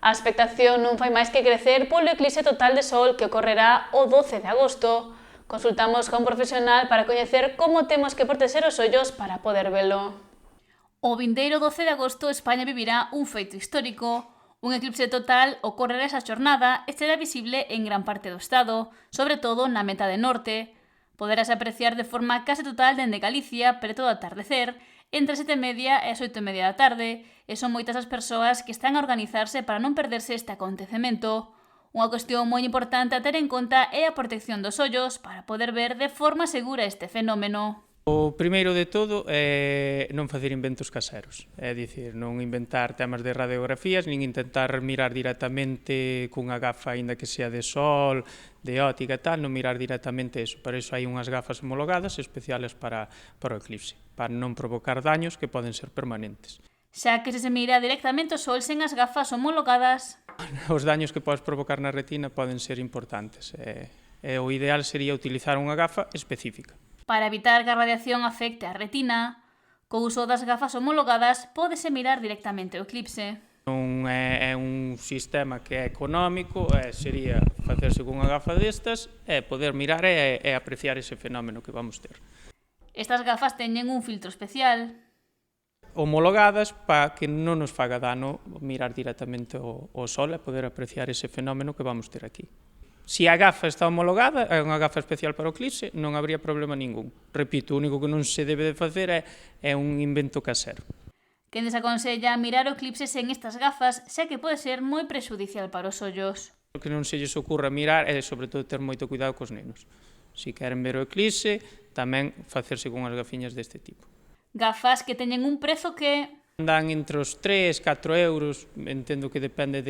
A expectación non fai máis que crecer polo eclipse total de Sol que ocorrerá o 12 de agosto. Consultamos con un profesional para coñecer como temos que protexer os ollos para poder velo. O vindeiro 12 de agosto España vivirá un feito histórico. Un eclipse total ocorrerá esa xornada e será visible en gran parte do estado, sobre todo na metade norte. Poderás apreciar de forma case total dende Galicia preto do atardecer, entre as 7:30 e as 8:30 da tarde, e son moitas as persoas que están a organizarse para non perderse este acontecemento. Unha cuestión moi importante a ter en conta é a protección dos ollos para poder ver de forma segura este fenómeno. O primeiro de todo é non facer inventos caseros, é dicir, non inventar temas de radiografías, nin intentar mirar directamente cunha gafa, aínda que sea de sol, de óptica e tal, non mirar directamente eso. Para iso hai unhas gafas homologadas especiales para o eclipse, para non provocar daños que poden ser permanentes. Xa que se mira directamente o sol sen as gafas homologadas, Os daños que podes provocar na retina poden ser importantes. O ideal sería utilizar unha gafa específica. para evitar que a radiación afecte a retina, co uso das gafas homologadas pódese mirar directamente o eclipse. Non é un sistema que é económico, sería facerse cunha gafa destas e poder mirar e apreciar ese fenómeno que vamos ter. Estas gafas teñen un filtro especial, Homologadas para que non nos faga dano mirar directamente o sol e poder apreciar ese fenómeno que vamos ter aquí. Se a gafa está homologada, é unha gafa especial para o eclipse, non habría problema ningún. Repito, o único que non se debe de facer é un invento casero. quen desaconsella mirar o eclipse sen estas gafas, xa que pode ser moi prexudicial para os ollos. O que non se lles ocurra mirar é, sobre todo, ter moito cuidado cos nenos. Se queren ver o eclipse, tamén facerse con as gafiñas deste tipo. Gafas que teñen un prezo que Andan entre os 3, 4 euros, entendo que depende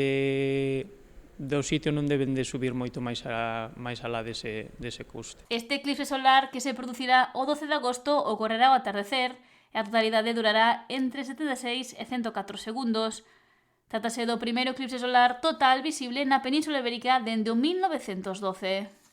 do sitio, non deben de subir moito máis alá dese custe. este eclipse solar que se producirá o 12 de agosto ocorrerá ao atardecer e a totalidade durará entre 76 e 104 segundos. Trátase do primeiro eclipse solar total visible na Península Ibérica dende o 1912.